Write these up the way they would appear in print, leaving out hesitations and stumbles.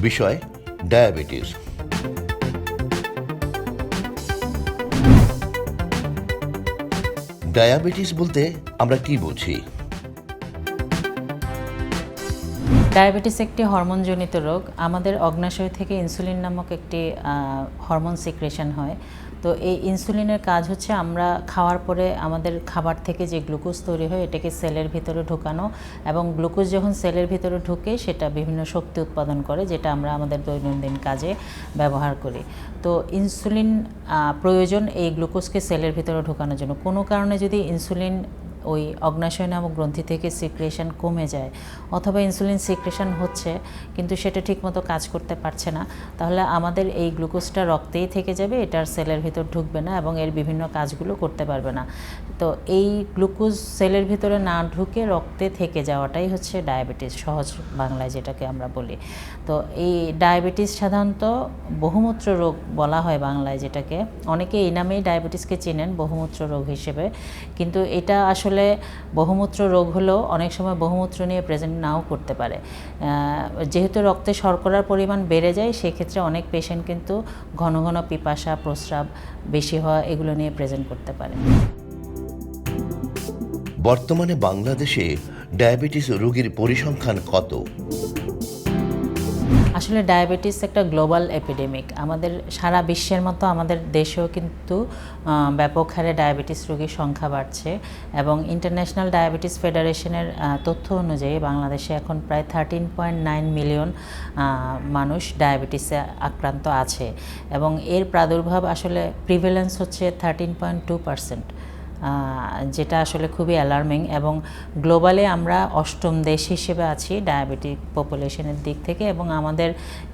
বিষয় diabetes. Diabetes বলতে আমরা কি বুঝি? ডায়াবেটিস একটি হরমোনজনিত রোগ। আমাদের অগ্নাশয় থেকে ইনসুলিন নামক একটি হরমোন সিক্রেশন হয়। তো এই ইনসুলিনের কাজ হচ্ছে আমরা খাওয়ার পরে আমাদের খাবার থেকে যে গ্লুকোজ তৈরি হয় এটাকে সেলের ভিতরে ঢোকানো, এবং গ্লুকোজ যখন সেলের ভিতরে ঢুকে সেটা বিভিন্ন শক্তি উৎপাদন করে, যেটা আমরা আমাদের দৈনন্দিন কাজে ব্যবহার করি। তো ইনসুলিন প্রয়োজন এই গ্লুকোজকে সেলের ভিতরে ঢোকানোর জন্য। কোনো কারণে যদি ইনসুলিন ওই অগ্নাশয় নামক গ্রন্থি থেকে সিক্রেশন কমে যায়, অথবা ইনসুলিন সিক্রেশন হচ্ছে কিন্তু সেটা ঠিকমতো কাজ করতে পারছে না, তাহলে আমাদের এই গ্লুকোজটা রক্তেই থেকে যাবে, এটার সেলের ভিতর ঢুকবে না এবং এর বিভিন্ন কাজগুলো করতে পারবে না। তো এই গ্লুকোজ সেলের ভিতরে না ঢুকে রক্তে থেকে যাওয়াটাই হচ্ছে ডায়াবেটিস, সহজ বাংলায় যেটাকে আমরা বলি। তো এই ডায়াবেটিস সাধারণত বহুমূত্র রোগ বলা হয় বাংলায়, যেটাকে অনেকে এই নামেই ডায়াবেটিসকে চেনেন, বহুমূত্র রোগ হিসেবে। কিন্তু এটা আসলে বহুমূত্র রোগ হলেও অনেক সময় বহুমূত্র নিয়ে প্রেজেন্ট নাও করতে পারে। যেহেতু রক্তে শর্করার পরিমাণ বেড়ে যায়, সেক্ষেত্রে অনেক পেশেন্ট কিন্তু ঘন ঘন পিপাসা, প্রস্রাব বেশি হওয়া এগুলো নিয়ে প্রেজেন্ট করতে পারে। বর্তমানে বাংলাদেশে ডায়াবেটিস রোগীর পরিসংখ্যান কত? আসলে ডায়াবেটিস একটা গ্লোবাল এপিডেমিক। আমাদের সারা বিশ্বের মতো আমাদের দেশেও কিন্তু ব্যাপক হারে ডায়াবেটিস রোগীর সংখ্যা বাড়ছে, এবং ইন্টারন্যাশনাল ডায়াবেটিস ফেডারেশনের তথ্য অনুযায়ী বাংলাদেশে এখন প্রায় 13.9 মিলিয়ন মানুষ ডায়াবেটিসে আক্রান্ত আছে, এবং এর প্রাদুর্ভাব আসলে প্রিভ্যালেন্স হচ্ছে 13.2%, যেটা আসলে খুবই অ্যালার্মিং। এবং গ্লোবালে আমরা 8ম দেশ হিসেবে আছি ডায়াবেটিক পপুলেশনের দিক থেকে, এবং আমাদের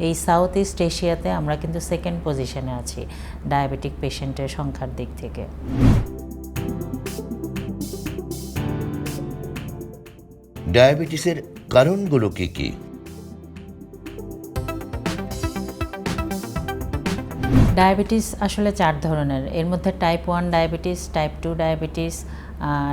এই সাউথ ইস্ট এশিয়াতে আমরা কিন্তু 2nd পজিশনে আছি ডায়াবেটিক পেশেন্টের সংখ্যার দিক থেকে। ডায়াবেটিসের কারণগুলো কি কি? ডায়াবেটিস আসলে 4 ধরনের। এর মধ্যে type 1 diabetes, type 2 diabetes,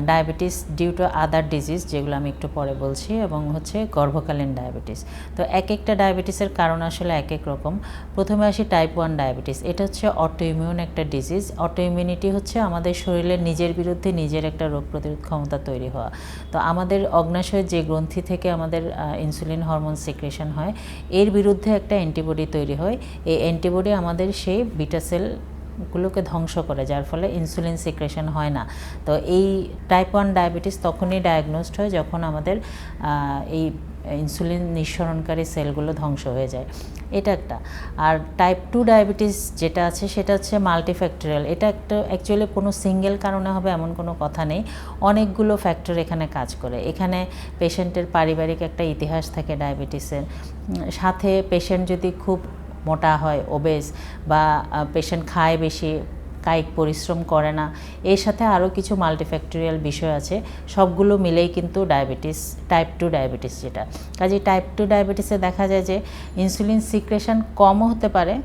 diabetes due to other disease, যেগুলো আমি একটু পরে বলছি, এবং হচ্ছে গর্ভকালীন ডায়াবেটিস। তো এক একটা ডায়াবেটিসের কারণ আসলে এক এক রকম। প্রথমে আসি টাইপ 1 ডায়াবেটিস। এটা হচ্ছে অটোইমিউন একটা ডিজিজ। অটোইমিউনিটি হচ্ছে আমাদের শরীরের নিজের বিরুদ্ধে নিজের একটা রোগ প্রতিরোধ ক্ষমতা তৈরি হওয়া। তো আমাদের অগ্নাশয়ের যে গ্রন্থি থেকে আমাদের ইনসুলিন হরমোন সিক্রেশন হয়, এর বিরুদ্ধে একটা অ্যান্টিবডি তৈরি হয়। এই অ্যান্টিবডি আমাদের সেই বিটা সেলগুলোকে ধ্বংস করে, যার ফলে ইনসুলিন সিক্রেশন হয় না। তো এই টাইপ 1 ডায়াবেটিস তখনই ডায়াগনোসড হয় যখন আমাদের এই ইনসুলিন নিঃসরণকারী সেলগুলো ধ্বংস হয়ে যায়। এটা একটা। আর টাইপ 2 ডায়াবেটিস যেটা আছে সেটা হচ্ছে মাল্টিফ্যাক্টরিয়াল। এটা একটা অ্যাকচুয়ালি কোনো সিঙ্গেল কারণে হবে এমন কোনো কথা নেই, অনেকগুলো ফ্যাক্টর এখানে কাজ করে। এখানে পেশেন্টের পারিবারিক একটা ইতিহাস থাকে ডায়াবেটিসের, সাথে পেশেন্ট যদি খুব মোটা হয়, ওবেস, বা পেশেন্ট খায় বেশি, কায়িক পরিশ্রম করে না, এর সাথে আরও কিছু মাল্টিফ্যাক্টরিয়াল বিষয় আছে, সবগুলো মিলেই কিন্তু ডায়াবেটিস, টাইপ 2 ডায়াবেটিস যেটা। কাজে টাইপ 2 ডায়াবেটিসে দেখা যায় যে ইনসুলিন সিক্রেশন কমও হতে পারে,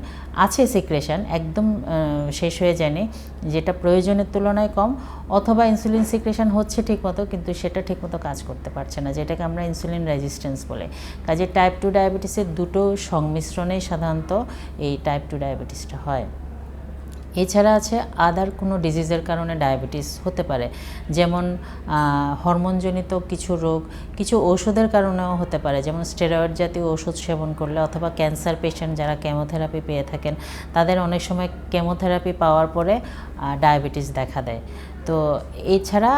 আছে সিক্রেশন একদম শেষ হয়ে যায়নি, যেটা প্রয়োজনের তুলনায় কম, অথবা ইনসুলিন সিক্রেশন হচ্ছে ঠিকমতো কিন্তু সেটা ঠিকমতো কাজ করতে পারছে না, যেটাকে আমরা ইনসুলিন রেজিস্ট্যান্স বলে। কাজে টাইপ 2 ডায়াবেটিসের দুটো সংমিশ্রণেই সাধারণত এই টাইপ 2 ডায়াবেটিসটা হয়। এছাড়া আছে আদার কোনো ডিজিজের কারণে ডায়াবেটিস হতে পারে, যেমন হরমোনজনিত কিছু রোগ, কিছু ওষুধের কারণেও হতে পারে, যেমন স্টেরয়েড জাতীয় ওষুধ সেবন করলে, অথবা ক্যান্সার পেশেন্ট যারা কেমোথেরাপি পেয়ে থাকেন তাদের অনেক সময় কেমোথেরাপি পাওয়ার পরে ডায়াবেটিস দেখা দেয়। তো এছাড়া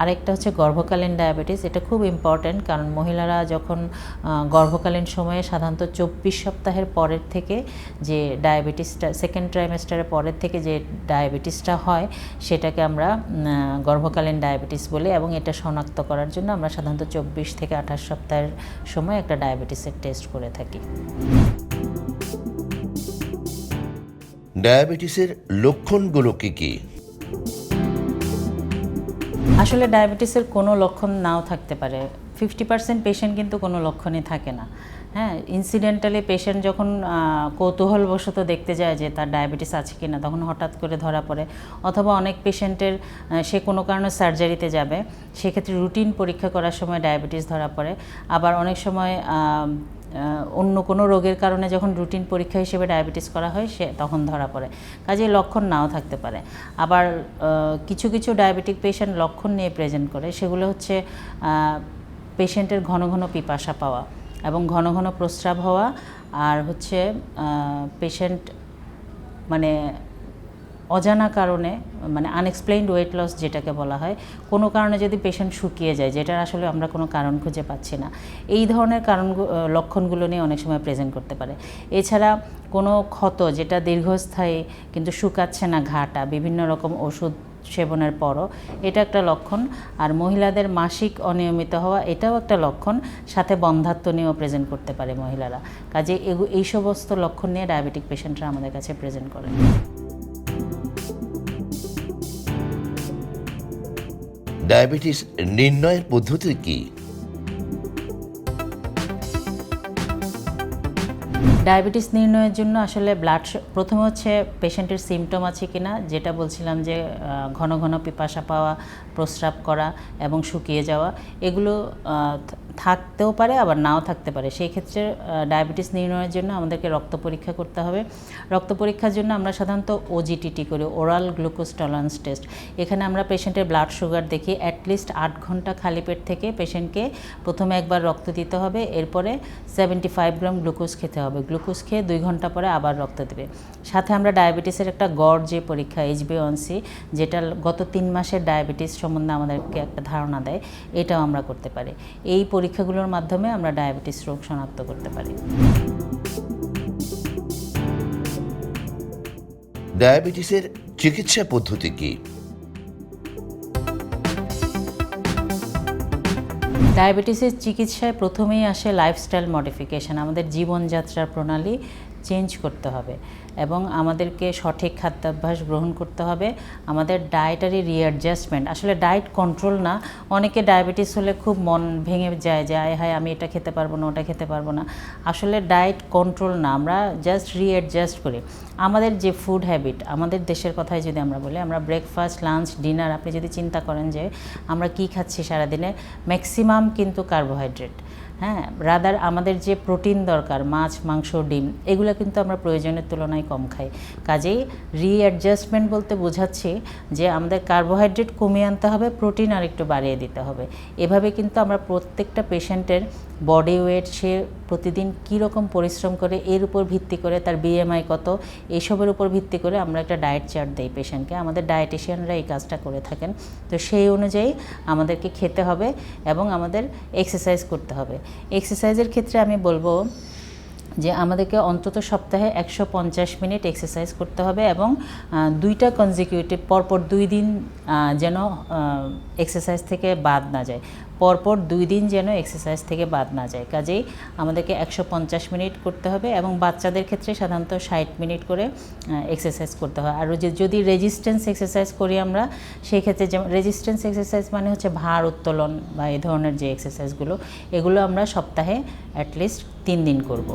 আরেকটা হচ্ছে গর্ভকালীন ডায়াবেটিস। এটা খুব ইম্পর্ট্যান্ট, কারণ মহিলারা যখন গর্ভকালীন সময়ে সাধারণত 24 সপ্তাহের পরের থেকে যে ডায়াবেটিসটা, 2nd ট্রাইমেস্টারের পরের থেকে যে ডায়াবেটিসটা হয় সেটাকে আমরা গর্ভকালীন ডায়াবেটিস বলি, এবং এটা শনাক্ত করার জন্য আমরা সাধারণত 24 থেকে 28 সপ্তাহের সময় একটা ডায়াবেটিসের টেস্ট করে থাকি। ডায়াবেটিসের লক্ষণগুলো কি কি? আসলে ডায়াবেটিসের কোনো লক্ষণ নাও থাকতে পারে। 50% পেশেন্ট কিন্তু কোনো লক্ষণই থাকে না। হ্যাঁ, ইনসিডেন্টালি পেশেন্ট যখন কৌতূহলবশত দেখতে যায় যে তার ডায়াবেটিস আছে কি না, তখন হঠাৎ করে ধরা পড়ে। অথবা অনেক পেশেন্টের সে কোনো কারণে সার্জারিতে যাবে, সেক্ষেত্রে রুটিন পরীক্ষা করার সময় ডায়াবেটিস ধরা পড়ে। আবার অনেক সময় অন্য কোনো রোগের কারণে যখন রুটিন পরীক্ষা হিসেবে ডায়াবেটিস করা হয় তখন ধরা পড়ে, কাজেই লক্ষণ নাও থাকতে পারে। আবার কিছু কিছু ডায়াবেটিক পেশেন্ট লক্ষণ নিয়ে প্রেজেন্ট করে, সেগুলো হচ্ছে পেশেন্টের ঘন ঘন পিপাসা পাওয়া এবং ঘন ঘন প্রস্রাব হওয়া, আর হচ্ছে পেশেন্ট মানে অজানা কারণে মানে আনএক্সপ্লেইনড ওয়েট লস যেটাকে বলা হয়, কোনো কারণে যদি পেশেন্ট শুকিয়ে যায় যেটার আসলে আমরা কোনো কারণ খুঁজে পাচ্ছি না, এই ধরনের লক্ষণগুলো নিয়ে অনেক সময় প্রেজেন্ট করতে পারে। এছাড়া কোনো ক্ষত যেটা দীর্ঘস্থায়ী কিন্তু শুকাচ্ছে না, ঘাটা বিভিন্ন রকম ওষুধ সেবনের পরও, এটা একটা লক্ষণ। আর মহিলাদের মাসিক অনিয়মিত হওয়া, এটাও একটা লক্ষণ, সাথে বন্ধ্যাত্ব নিয়েও প্রেজেন্ট করতে পারে মহিলারা। কাজে এই সমস্ত লক্ষণ নিয়ে ডায়াবেটিক পেশেন্টরা আমাদের কাছে প্রেজেন্ট করে। ডায়াবেটিস নির্ণয়ের পদ্ধতি কি? ডায়াবেটিস নির্ণয়ের জন্য আসলে প্রথমে হচ্ছে পেশেন্টের সিমটম আছে কিনা, যেটা বলছিলাম যে ঘন ঘন পিপাসা পাওয়া, প্রস্রাব করা এবং শুকিয়ে যাওয়া, এগুলো থাকতেও পারে আবার নাও থাকতে পারে। সেই ক্ষেত্রে ডায়াবেটিস নির্ণয়ের জন্য আমাদেরকে রক্ত পরীক্ষা করতে হবে। রক্ত পরীক্ষার জন্য আমরা সাধারণত ওজিটিটি করি, ওরাল গ্লুকোজ টলারেন্স টেস্ট। এখানে আমরা পেশেন্টের ব্লাড সুগার দেখি। অ্যাটলিস্ট 8 ঘন্টা খালি পেট থেকে পেশেন্টকে প্রথমে একবার রক্ত দিতে হবে, এরপরে 75 গ্রাম গ্লুকোজ খেতে হবে। গ্লুকোজ খেয়ে 2 ঘন্টা পরে আবার রক্ত দেবে। সাথে আমরা ডায়াবেটিসের একটা গড় যে পরীক্ষা HbA1c, যেটা গত 3 মাসের ডায়াবেটিস সম্বন্ধে আমাদেরকে একটা ধারণা দেয়, এটাও আমরা করতে পারি। এই পরীক্ষাগুলোর মাধ্যমে আমরা ডায়াবেটিস রোগ শনাক্ত করতে পারি। ডায়াবেটিসের চিকিৎসা পদ্ধতি কি? ডায়াবেটিসের চিকিৎসায় প্রথমেই আসে লাইফস্টাইল মডিফিকেশান। আমাদের জীবনযাত্রার প্রণালী চেঞ্জ করতে হবে এবং আমাদেরকে সঠিক খাদ্যাভ্যাস গ্রহণ করতে হবে। আমাদের ডায়েটারি রিঅ্যাডজাস্টমেন্ট, আসলে ডায়েট কন্ট্রোল না। অনেকে ডায়াবেটিস হলে খুব মন ভেঙে যায় যে হায় আমি এটা খেতে পারবো না, ওটা খেতে পারবো না। আসলে ডায়েট কন্ট্রোল না, আমরা জাস্ট রিঅ্যাডজাস্ট করি। আমাদের যে ফুড হ্যাবিট, আমাদের দেশের কথাই যদি আমরা বলি, আমরা ব্রেকফাস্ট, লাঞ্চ, ডিনার, আপনি যদি চিন্তা করেন যে আমরা কি খাচ্ছি সারাদিনে, ম্যাক্সিমাম কিন্তু কার্বোহাইড্রেট। হ্যাঁ, রাদার আমাদের যে প্রোটিন দরকার, মাছ, মাংস, ডিম, এগুলো কিন্তু আমরা প্রয়োজনের তুলনায় কম খাই। কাজেই রিঅ্যাডজাস্টমেন্ট বলতে বোঝাচ্ছি যে আমাদের কার্বোহাইড্রেট কমিয়ে আনতে হবে, প্রোটিন আর একটু বাড়িয়ে দিতে হবে। এভাবে কিন্তু আমরা প্রত্যেকটা পেশেন্টের বডি ওয়েট, সে প্রতিদিন কী রকম পরিশ্রম করে, এর উপর ভিত্তি করে, তার BMI কত, এইসবের উপর ভিত্তি করে আমরা একটা ডায়েট চার্ট দিই পেশেন্টকে। আমাদের ডায়েটিশিয়ানরা এই কাজটা করে থাকেন। তো সেই অনুযায়ী আমাদেরকে খেতে হবে এবং আমাদের এক্সারসাইজ করতে হবে। এক্সারসাইজের ক্ষেত্রে আমি বলবো যে আমাদেরকে অন্তত সপ্তাহে 150 মিনিট এক্সারসাইজ করতে হবে এবং 2টা কনজিকিউটিভ পরপর 2 দিন যেন এক্সারসাইজ থেকে বাদ না যায়, পরপর 2 দিন যেন এক্সারসাইজ থেকে বাদ না যায়। কাজেই আমাদেরকে 150 মিনিট করতে হবে এবং বাচ্চাদের ক্ষেত্রে সাধারণত 60 মিনিট করে এক্সারসাইজ করতে হয়। আর যদি রেজিস্ট্যান্স এক্সারসাইজ করি আমরা, সেই ক্ষেত্রে যেমন রেজিস্ট্যান্স এক্সারসাইজ মানে হচ্ছে ভার উত্তোলন বা এই ধরনের যে এক্সারসাইজগুলো, এগুলো আমরা সপ্তাহে অ্যাটলিস্ট 3 দিন করব।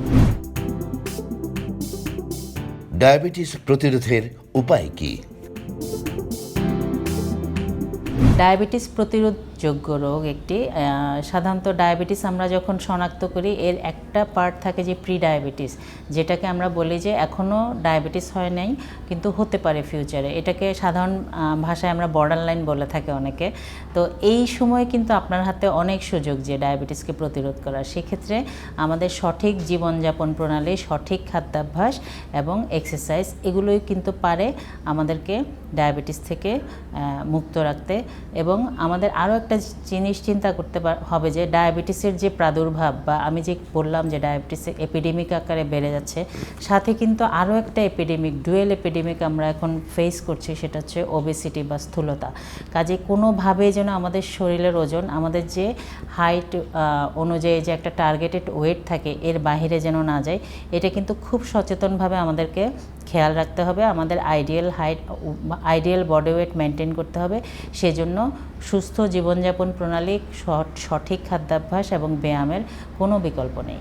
ডায়াবেটিস প্রতিরোধের উপায় কি? ডায়াবেটিস প্রতিরোধযোগ্য রোগ একটি। সাধারণত ডায়াবেটিস আমরা যখন শনাক্ত করি, এর একটা পার্ট থাকে যে প্রি ডায়াবেটিস, যেটাকে আমরা বলি যে এখনও ডায়াবেটিস হয় নাই কিন্তু হতে পারে ফিউচারে। এটাকে সাধারণ ভাষায় আমরা বর্ডার লাইন বলে থাকি অনেকে। তো এই সময় কিন্তু আপনার হাতে অনেক সুযোগ যে ডায়াবেটিসকে প্রতিরোধ করার। সেক্ষেত্রে আমাদের সঠিক জীবনযাপন প্রণালী, সঠিক খাদ্যাভ্যাস এবং এক্সারসাইজ, এগুলোই কিন্তু পারে আমাদেরকে ডায়াবেটিস থেকে মুক্ত রাখতে। এবং আমাদের আরও একটা জিনিস চিন্তা করতে হবে যে ডায়াবেটিসের যে প্রাদুর্ভাব, বা আমি যে বললাম যে ডায়াবেটিসের এপিডেমিক আকারে বেড়ে যাচ্ছে, সাথে কিন্তু আরও একটা এপিডেমিক, ডুয়েল এপিডেমিক আমরা এখন ফেস করছি, সেটা হচ্ছে ওবেসিটি বা স্থূলতা। কাজে কোনোভাবে যেন আমাদের শরীরের ওজন, আমাদের যে হাইট অনুযায়ী যে একটা টার্গেটেড ওয়েট থাকে, এর বাইরে যেন না যায়। এটা কিন্তু খুব সচেতনভাবে আমাদেরকে খেয়াল রাখতে হবে। আমাদের আইডিয়াল বডি ওয়েট মেনটেন করতে হবে। সেজন্য সুস্থ জীবনযাপন প্রণালী, সঠিক খাদ্যাভ্যাস এবং ব্যায়ামের কোনো বিকল্প নেই।